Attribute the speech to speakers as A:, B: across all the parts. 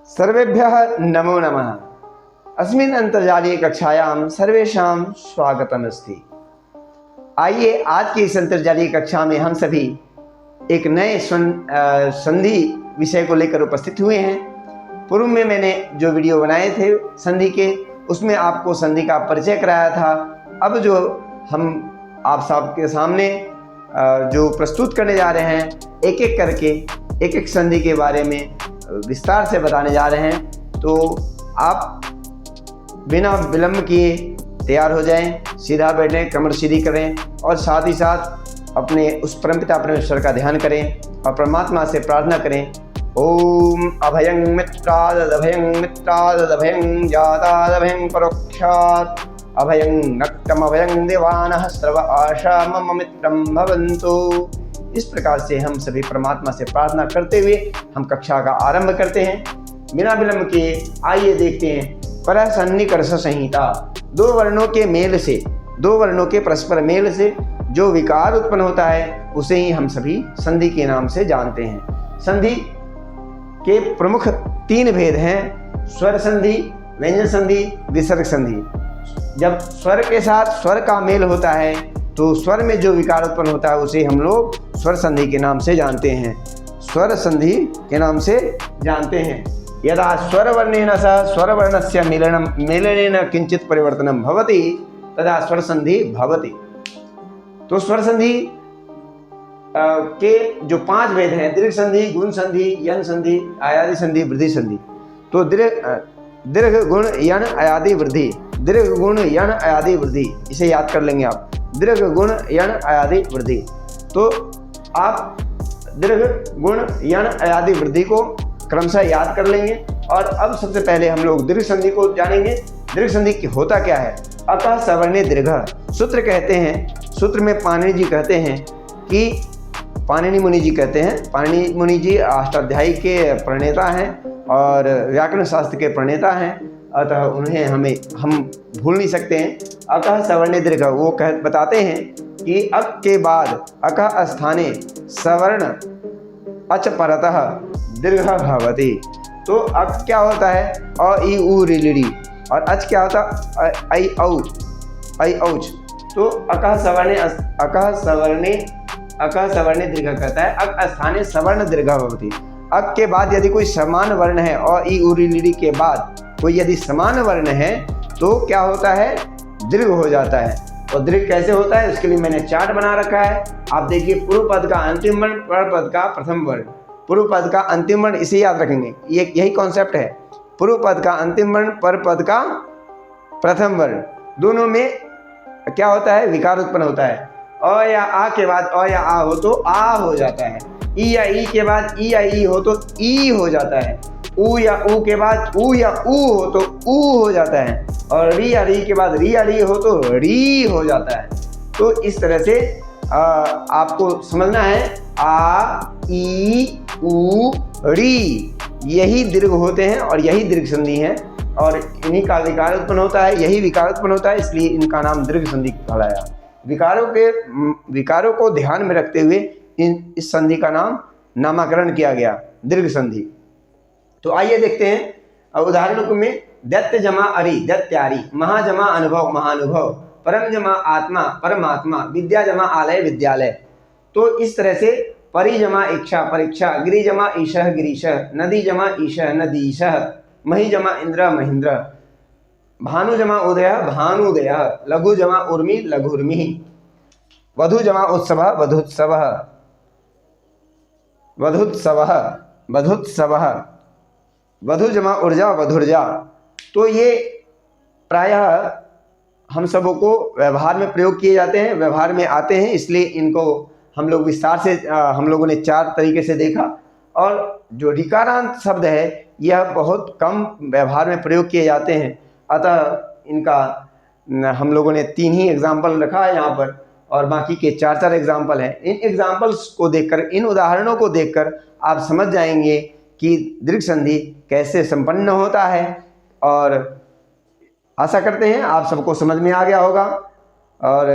A: सर्वेभ्यः नमो नमः। अस्मिन् अंतर्जालीय कक्षायां सर्वेषां स्वागतमस्ति। आइए आज की इस अंतर्जालीय कक्षा में हम सभी एक नए संधि विषय को लेकर उपस्थित हुए हैं। पूर्व में मैंने जो वीडियो बनाए थे संधि के, उसमें आपको संधि का परिचय कराया था। अब जो हम आप सबके सामने जो प्रस्तुत करने जा रहे हैं, एक एक करके एक एक संधि के बारे में विस्तार से बताने जा रहे हैं। तो आप बिना विलंब किए तैयार हो जाएं, सीधा बैठें, कमर सीधी करें और साथ ही साथ अपने उस परमपिता परमेश्वर का ध्यान करें और परमात्मा से प्रार्थना करें। ओम अभयं मित्रादभयं जातादभयं परोक्षात् अभयं नक्तमभयं देवानः सर्व आशा मम मित्रं भवन्तु। इस प्रकार से हम सभी परमात्मा से प्रार्थना करते हुए हम कक्षा का आरंभ करते हैं। बिना विलंब के आइए देखते हैं परसन्निकर्ष संहिता। दो वर्णों के मेल से, दो वर्णों के परस्पर मेल से जो विकार उत्पन्न होता है उसे ही हम सभी संधि के नाम से जानते हैं। संधि के प्रमुख तीन भेद हैं: स्वर संधि, व्यंजन संधि, विसर्ग संधि। जब स्वर के साथ स्वर का मेल होता है तो स्वर में जो विकार उत्पन्न होता है उसे हम लोग स्वर संधि के नाम से जानते हैं, स्वर संधि के नाम से जानते हैं। यदा स्वर वर्णेन सह स्वर वर्णस्य मेलनेन किंचित परिवर्तनं भवति तदा स्वर संधि भवति। तो स्वर संधि के जो पांच भेद हैं: दीर्घ संधि, गुण संधि, यन संधि, आयादि संधि, वृद्धि संधि। तो दीर्घ गुण यन आयादि वृद्धि, दीर्घ गुण यन आयादि वृद्धि, इसे याद कर लेंगे आप। दीर्घ गुण यन आयादि वृद्धि। तो आप दीर्घ गुण यन आयादि वृद्धि को क्रमशः याद कर लेंगे। और अब सबसे पहले हम लोग दीर्घ संधि को जानेंगे। दीर्घ संधि होता क्या है? अतः सवर्णे दीर्घ। सूत्र कहते हैं, सूत्र में पाणिनि जी कहते हैं कि पाणिनि मुनि जी कहते हैं, पाणिनि मुनि जी अष्टाध्यायी के प्रणेता हैं और व्याकरण शास्त्र के प्रणेता हैं, अतः उन्हें हम भूल नहीं सकते हैं। अकः सवर्णे दीर्घ, वो बताते हैं कि अक के बाद अकः स्थाने सवर्ण अच परतः दीर्घ भवति। तो अक क्या होता है? अ ई उ रि ली, और अच क्या होता है? ऐ औच। तो अकः सवर्णे दीर्घ कहता है, अक स्थाने सवर्ण दीर्घ भवति। अक के बाद यदि कोई समान वर्ण है, अ ई उ रि ली के बाद कोई यदि समान वर्ण है तो क्या होता है? दीर्घ हो जाता है। और दीर्घ कैसे होता है उसके लिए मैंने चार्ट बना रखा है। आप देखिए, पूर्व पद का अंतिम वर्ण, पर पद का प्रथम वर्ण, पूर्व पद का अंतिम वर्ण, इसे याद रखेंगे। यही कॉन्सेप्ट है। पूर्व पद का अंतिम वर्ण, पर पद का प्रथम वर्ण, दोनों में क्या होता है? विकार उत्पन्न होता है। अ या आ के बाद अ या आ हो तो आ हो जाता है। ई या ई के बाद ई या ई हो तो ई हो जाता है। ऊ या ऊ के बाद ऊ या ऊ हो तो ऊ हो जाता है। और री या री के बाद री या री हो तो री हो जाता है। तो इस तरह से आपको समझना है, आ ई ऊ री, यही दीर्घ होते हैं और यही दीर्घ संधि है और इन्हीं का विकार उत्पन्न होता है, यही विकार उत्पन्न होता है, इसलिए इनका नाम दीर्घ संधि कहलाया। विकारों को ध्यान में रखते हुए इस संधि का नामकरण किया गया, दीर्घ संधि। तो आइए देखते हैं उदाहरणों में। दैत्य जमा अरि, दैत्यारि। महा जमा अनुभव, महानुभव। परम जमा आत्मा, परमात्मा। विद्या जमा आलय, विद्यालय। तो इस तरह से परि जमा इच्छा, परीक्षा। गिरि जमा ईशः, गिरीशः। नदी जमा ईशः, नदीशः। मही जमा इंद्र, महेंद्र। भानु जमा उदयः, भानुदयः। लघु जमा उर्मि, लघुर्मिः। वधु जमा उत्सवः, वधुत्सवः, वधुत्सवः, वधुत्सवः। वधु जमा ऊर्जा, वधुर्जा। तो ये प्रायः हम सबों को व्यवहार में प्रयोग किए जाते हैं, व्यवहार में आते हैं, इसलिए इनको हम लोग विस्तार से हम लोगों ने चार तरीके से देखा। और जो ऋकारांत शब्द है यह बहुत कम व्यवहार में प्रयोग किए जाते हैं, अतः इनका हम लोगों ने तीन ही एग्जाम्पल रखा है यहाँ पर और बाकी के चार एग्जाम्पल हैं। इन एग्जाम्पल्स को देखकर, इन उदाहरणों को देखकर आप समझ जाएंगे कि दीर्घ संधि कैसे संपन्न होता है। और आशा करते हैं आप सबको समझ में आ गया होगा। और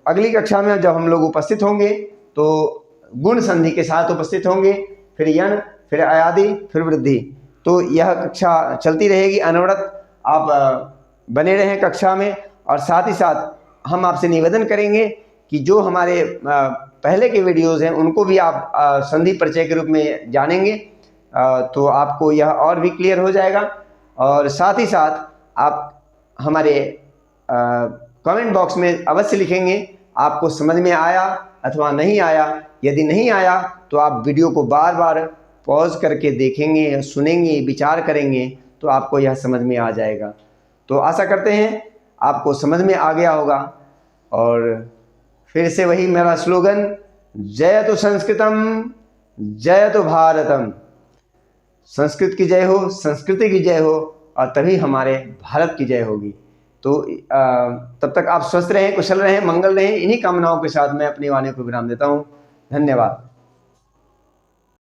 A: अगली कक्षा में जब हम लोग उपस्थित होंगे तो गुण संधि के साथ उपस्थित होंगे, फिर यन, फिर आयादि, फिर वृद्धि। तो यह कक्षा चलती रहेगी अनवरत। आप बने रहें कक्षा में, और साथ ही साथ हम आपसे निवेदन करेंगे कि जो हमारे पहले के वीडियोज़ हैं उनको भी आप संधि परिचय के रूप में जानेंगे, तो आपको यह और भी क्लियर हो जाएगा। और साथ ही साथ आप हमारे कमेंट बॉक्स में अवश्य लिखेंगे आपको समझ में आया अथवा नहीं आया। यदि नहीं आया तो आप वीडियो को बार बार पॉज करके देखेंगे, सुनेंगे, विचार करेंगे, तो आपको यह समझ में आ जाएगा। तो आशा करते हैं आपको समझ में आ गया होगा। और फिर से वही मेरा स्लोगन, जयतु संस्कृतम जयतु भारतम। संस्कृत की जय हो, संस्कृति की जय हो, और तभी हमारे भारत की जय होगी। तो तब तक आप स्वस्थ रहें, कुशल रहें, मंगल रहें। इन्हीं कामनाओं के साथ मैं अपनी वाणी को विराम देता हूँ। धन्यवाद।